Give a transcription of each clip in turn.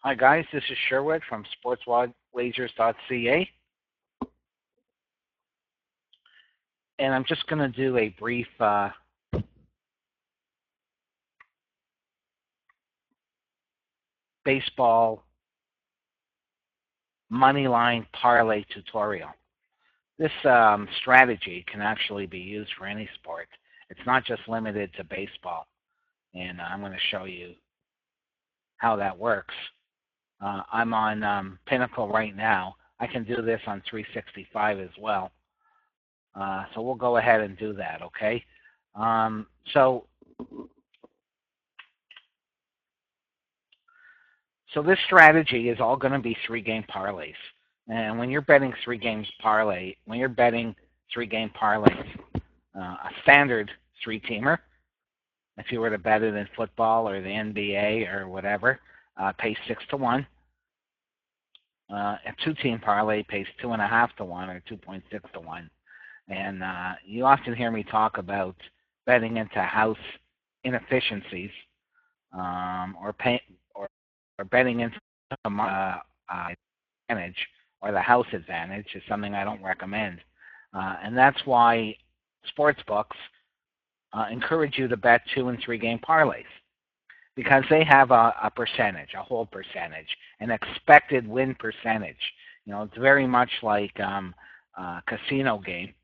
Hi guys, this is Sherwood from sportswagers.ca, and I'm just going to do a brief baseball money line parlay tutorial. This strategy can actually be used for any sport. It's not just limited to baseball, and I'm going to show you how that works. I'm on Pinnacle right now. I can do this on 365 as well. So we'll go ahead and do that, okay? So this strategy is all going to be three-game parlays. And when you're betting three-game parlays, a standard three-teamer, if you were to bet it in football or the NBA or whatever, pays 6-1. A two-team parlay pays 2.5-1 or 2.6-1. And you often hear me talk about betting into house inefficiencies or betting into advantage or the house advantage is something I don't recommend. And that's why sports books encourage you to bet 2- and 3-game parlays, because they have a percentage, a hold percentage, an expected win percentage. You know, it's very much like a casino game,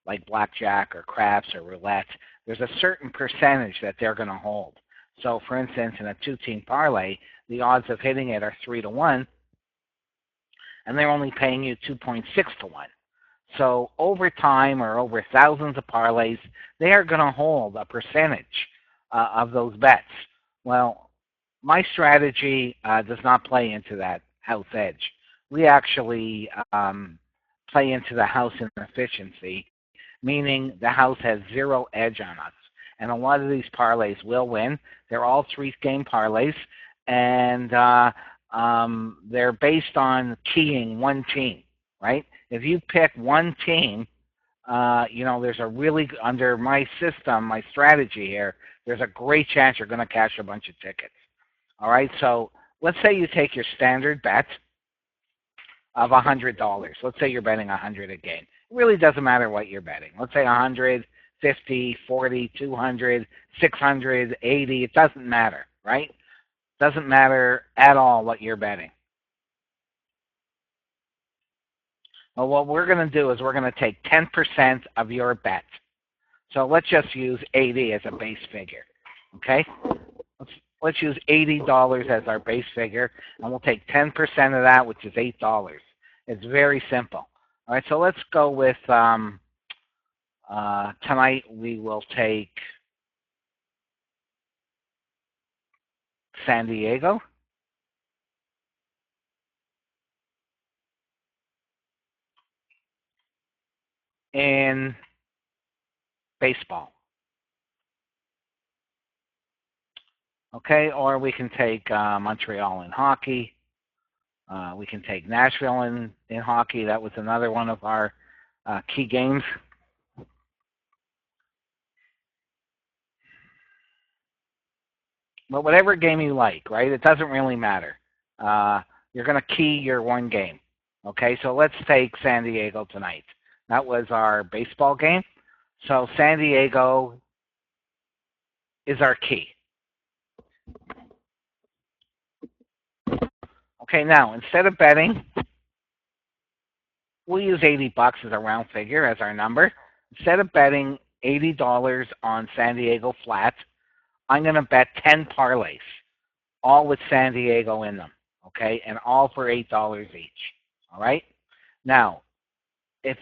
like blackjack or craps or roulette. There's a certain percentage that they're going to hold. So, for instance, in a two-team parlay, the odds of hitting it are 3-1, and they're only paying you 2.6-1. So over time or over thousands of parlays, they are going to hold a percentage of those bets. Well, my strategy does not play into that house edge. We actually play into the house inefficiency, meaning the house has zero edge on us. And a lot of these parlays will win. They're all three-game parlays, and they're based on keying one team, right? If you pick one team, there's a really, under my system, my strategy here, there's a great chance you're going to cash a bunch of tickets. All right, so let's say you take your standard bet of $100. Let's say you're betting 100 a game. It really doesn't matter what you're betting. Let's say 100, 50, 40, 200, 600, 80. It doesn't matter, right? Doesn't matter at all what you're betting. Well, what we're going to do is we're going to take 10% of your bet. So let's just use 80 as a base figure, okay? Let's use $80 as our base figure, and we'll take 10% of that, which is $8. It's very simple. All right, so let's go with tonight we will take San Diego. In baseball. Okay, or we can take Montreal in hockey. We can take Nashville in hockey. That was another one of our key games. But whatever game you like, right? It doesn't really matter. You're going to key your one game. Okay, so let's take San Diego tonight. That was our baseball game. So San Diego is our key. Okay, now instead of betting, we'll use $80 as a round figure as our number. Instead of betting $80 on San Diego flat, I'm going to bet 10 parlays, all with San Diego in them, okay, and all for $8 each. All right. Now, if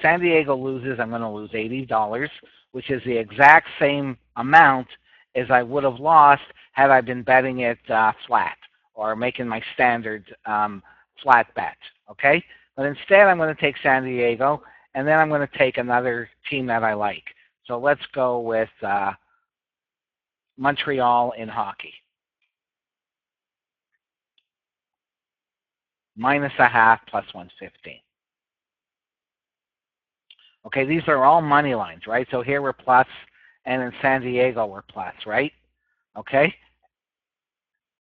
San Diego loses, I'm going to lose $80, which is the exact same amount as I would have lost had I been betting it flat or making my standard flat bet. Okay. But instead, I'm going to take San Diego, and then I'm going to take another team that I like. So let's go with Montreal in hockey. -0.5 plus 115. Okay, these are all money lines, right? So here we're plus, and in San Diego we're plus, right? Okay?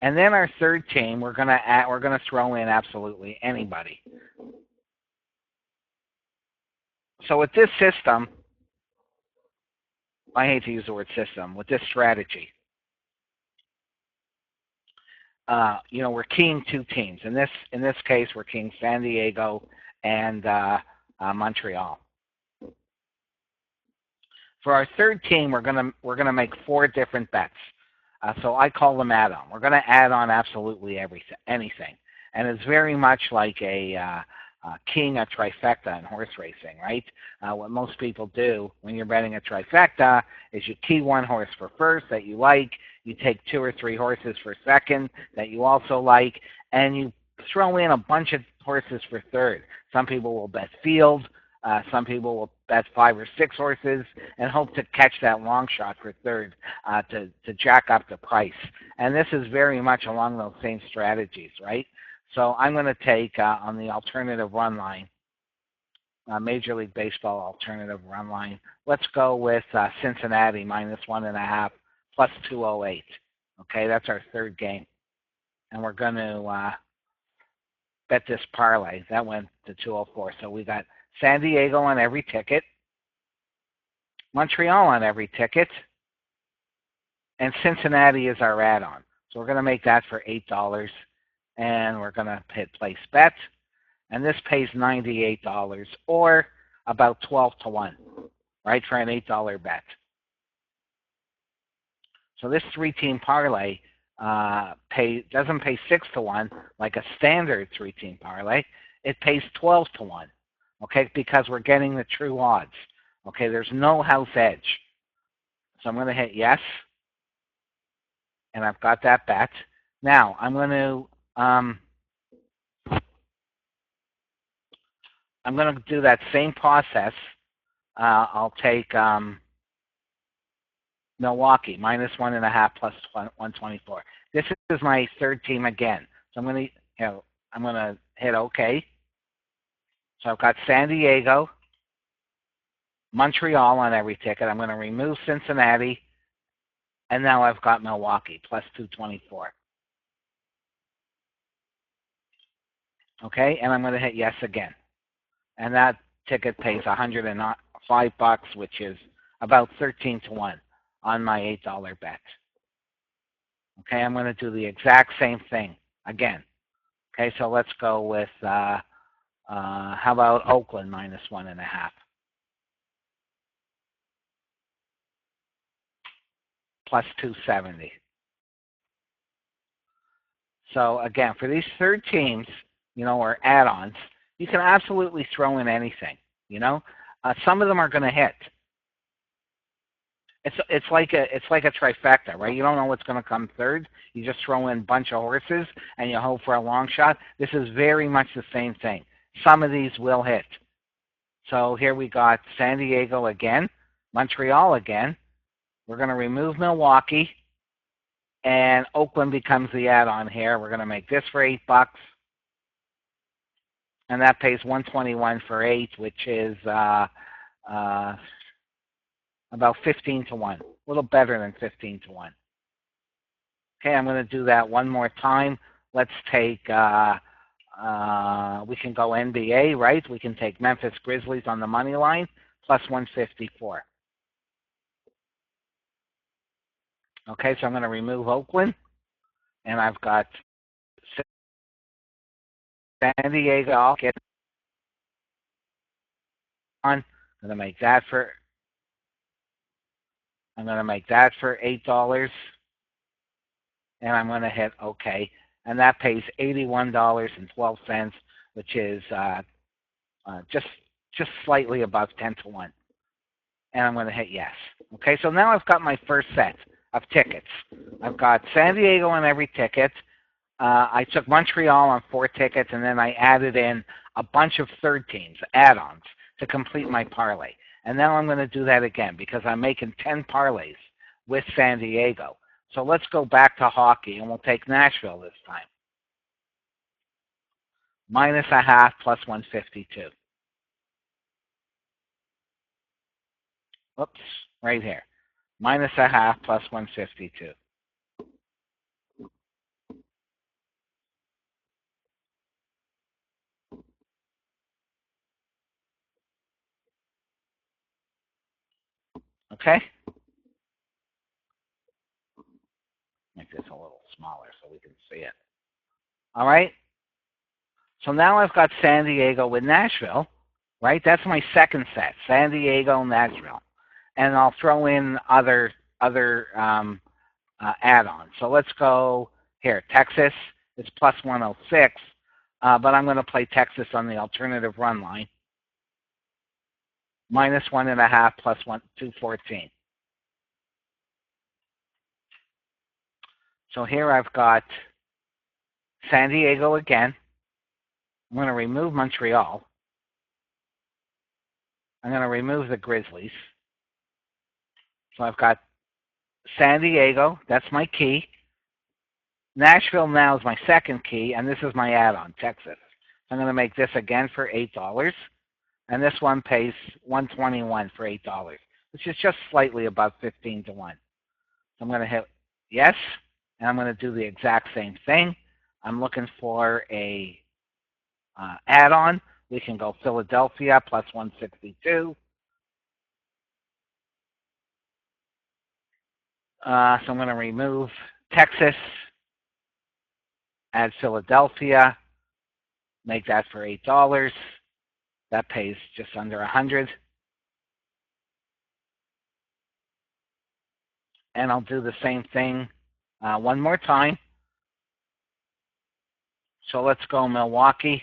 And then our third team, we're gonna throw in absolutely anybody. So with this system, I hate to use the word system, with this strategy, we're keying two teams. In this case, we're keying San Diego and Montreal. For our third team, we're gonna make four different bets. So I call them add-on. We're gonna add on absolutely anything, and it's very much like keying a trifecta in horse racing, right? What most people do when you're betting a trifecta is you key one horse for first that you like, you take two or three horses for second that you also like, and you throw in a bunch of horses for third. Some people will bet field. Some people will bet five or six horses and hope to catch that long shot for third to jack up the price. And this is very much along those same strategies, right? So I'm going to take on the alternative run line, Major League Baseball alternative run line. Let's go with Cincinnati -1.5 plus 208. Okay, that's our third game, and we're going to bet this parlay. That went to 204. So we got San Diego on every ticket, Montreal on every ticket, and Cincinnati is our add-on. So we're going to make that for $8, and we're going to hit place bet, and this pays $98 or about 12 to 1, right, for an $8 bet. So this three-team parlay doesn't pay 6 to 1 like a standard three-team parlay. It pays 12 to 1, okay, because we're getting the true odds. Okay, there's no house edge. So I'm going to hit yes, and I've got that bet. Now I'm going to do that same process. I'll take Milwaukee -1.5 plus 124. This is my third team again. So I'm gonna hit OK. So I've got San Diego, Montreal on every ticket. I'm going to remove Cincinnati, and now I've got Milwaukee +224. Okay, and I'm going to hit yes again, and that ticket pays $105, which is about 13 to 1 on my $8 bet. Okay, I'm going to do the exact same thing again. Okay, so let's go with how about Oakland -1.5 plus 270. So again, for these third teams, or add-ons, you can absolutely throw in anything. Some of them are going to hit. It's like a trifecta, right? You don't know what's going to come third. You just throw in a bunch of horses and you hope for a long shot. This is very much the same thing. Some of these will hit. So here we got San Diego again, Montreal again. We're going to remove Milwaukee, and Oakland becomes the add-on here. We're going to make this for $8, and that pays 121 for 8, which is about 15 to 1, a little better than 15 to 1. Okay, I'm going to do that one more time. Let's take, we can go NBA, right? We can take Memphis Grizzlies on the money line, +154. Okay, so I'm going to remove Oakland, and I've got San Diego. I'll get on. I'm going to make that for $8, and I'm going to hit OK, and that pays $81.12, which is just slightly above 10 to 1. And I'm going to hit yes. Okay, so now I've got my first set of tickets. I've got San Diego on every ticket. I took Montreal on 4 tickets, and then I added in a bunch of third teams, add-ons, to complete my parlay. And now I'm going to do that again because I'm making 10 parlays with San Diego. So let's go back to hockey, and we'll take Nashville this time. -0.5 plus 152. Oops, right here. -0.5 plus 152. Okay? Make this a little smaller so we can see it. All right? So now I've got San Diego with Nashville, right? That's my second set, San Diego, Nashville. And I'll throw in other add-ons. So let's go here. Texas is plus 106, but I'm going to play Texas on the alternative run line. Minus 1.5 plus 214. So here I've got San Diego again. I'm going to remove Montreal. I'm going to remove the Grizzlies. So I've got San Diego. That's my key. Nashville now is my second key, and this is my add-on, Texas. I'm going to make this again for $8, and this one pays $121 for $8, which is just slightly above 15 to 1. So I'm going to hit yes, and I'm going to do the exact same thing. I'm looking for a add-on. We can go Philadelphia plus 162. So I'm going to remove Texas, add Philadelphia, make that for $8. That pays just under 100. And I'll do the same thing one more time. So let's go Milwaukee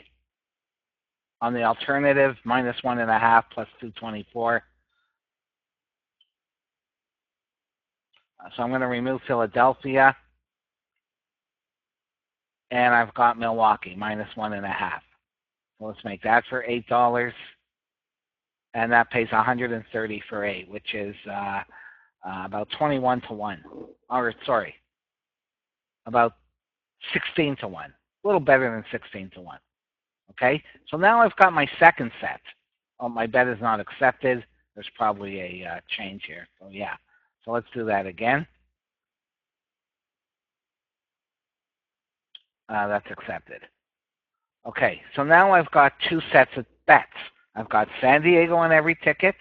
on the alternative, minus 1.5 plus 224. So I'm going to remove Philadelphia. And I've got Milwaukee, minus 1.5. So let's make that for $8. And that pays 130 for 8, which is about 21 to 1. Or, sorry, about 16 to 1. A little better than 16 to 1. Okay? So now I've got my second set. Oh, my bet is not accepted. There's probably a change here. So, yeah. So let's do that again. That's accepted. Okay, so now I've got two sets of bets. I've got San Diego on every ticket.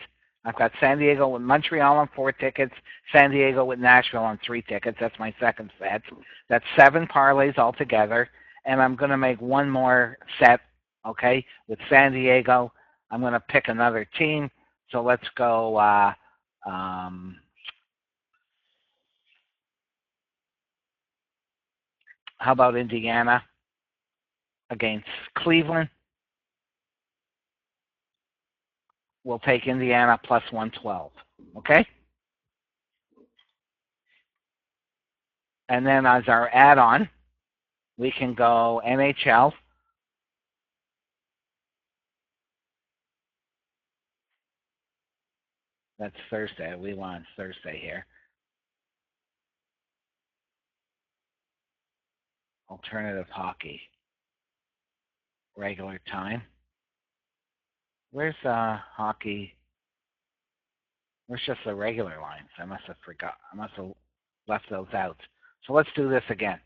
I've got San Diego with Montreal on 4 tickets. San Diego with Nashville on 3 tickets. That's my second set. That's 7 parlays altogether. And I'm going to make one more set, okay, with San Diego. I'm going to pick another team. So let's go how about Indiana against Cleveland? We'll take Indiana plus 112, okay? And then as our add-on, we can go NHL. That's Thursday. We want Thursday here. Alternative hockey. Regular time. Where's hockey? Where's just the regular lines? I must have forgot. I must have left those out. So let's do this again.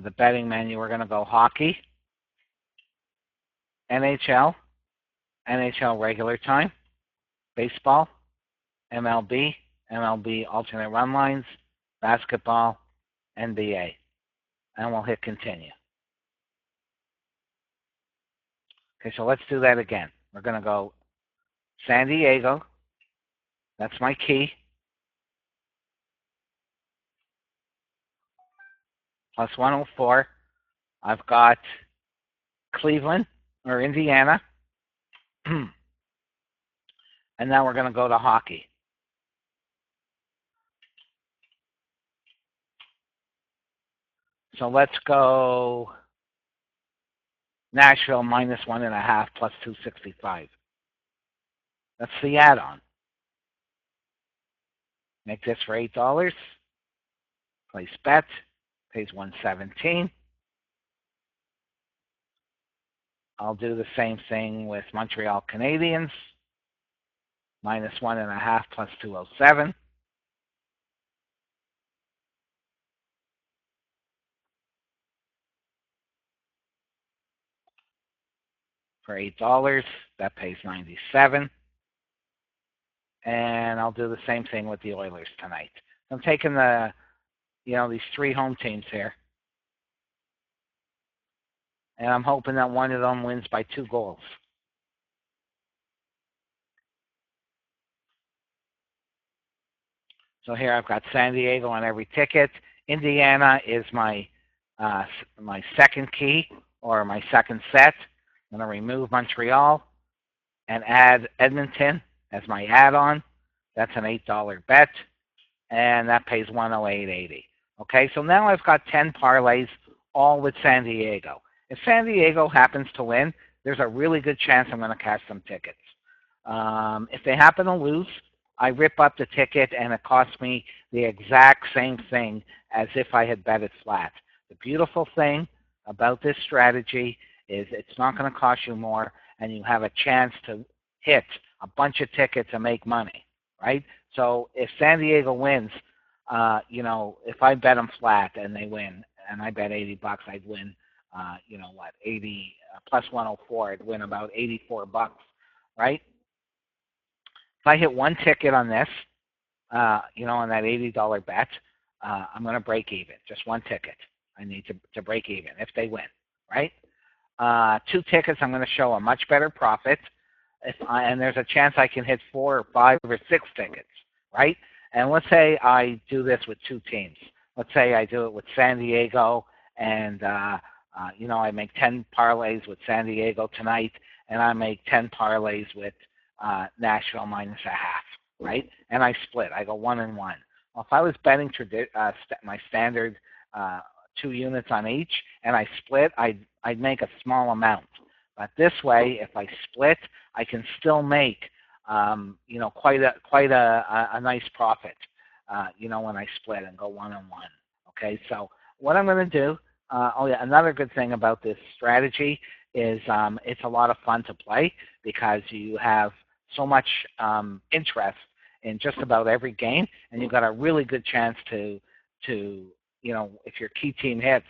The betting menu, we're going to go hockey, NHL, NHL regular time, baseball, MLB, MLB alternate run lines, basketball, NBA. And we'll hit continue. Okay, so let's do that again. We're going to go San Diego. That's my key. Plus 104. I've got Cleveland or Indiana. And now we're going to go to hockey. So let's go Nashville minus 1.5 plus 265. That's the add-on. Make this for $8. Place bet. Pays 117. I'll do the same thing with Montreal Canadiens. Minus 1.5 plus 207. for $8. That pays 97. And I'll do the same thing with the Oilers tonight. I'm taking these three home teams here. And I'm hoping that one of them wins by 2 goals. So here I've got San Diego on every ticket. Indiana is my second key, or my second set. I'm going to remove Montreal and add Edmonton as my add-on. That's an $8 bet, and that pays 108.80. Okay, so now I've got 10 parlays, all with San Diego. If San Diego happens to win, there's a really good chance I'm going to cash some tickets. If they happen to lose, I rip up the ticket and it costs me the exact same thing as if I had bet it flat. The beautiful thing about this strategy is it's not going to cost you more, and you have a chance to hit a bunch of tickets and make money, right? So if San Diego wins, if I bet them flat and they win, and I bet $80, I'd win, 80 plus 104, I'd win about $84, right? If I hit one ticket on this, on that $80 bet, I'm going to break even. Just one ticket. I need to break even if they win, right? 2 tickets, I'm going to show a much better profit, and there's a chance I can hit 4 or 5 or 6 tickets, right? And let's say I do this with 2 teams. Let's say I do it with San Diego, and I make 10 parlays with San Diego tonight, and I make 10 parlays with Nashville minus a half, right? And I split. I go 1 and 1. Well, if I was betting my standard 2 units on each, and I split, I'd make a small amount. But this way, if I split, I can still make quite a nice profit. When I split and go 1 and 1. Okay, so what I'm going to do. Another good thing about this strategy is it's a lot of fun to play because you have so much interest in just about every game, and you've got a really good chance to if your key team hits,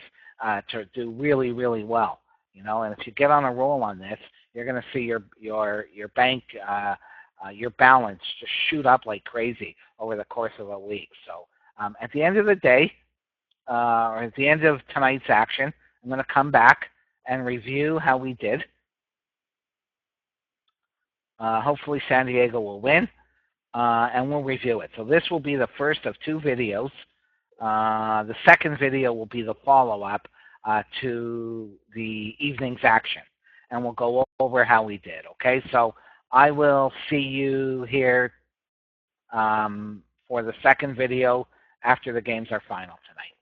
to do really, really well. And if you get on a roll on this, you're going to see your bank, your balance just shoot up like crazy over the course of a week. So at the end of the day, or at the end of tonight's action, I'm going to come back and review how we did. Hopefully San Diego will win, and we'll review it. So this will be the first of 2 videos. The second video will be the follow-up to the evening's action, and we'll go over how we did. Okay, so I will see you here for the second video after the games are final tonight.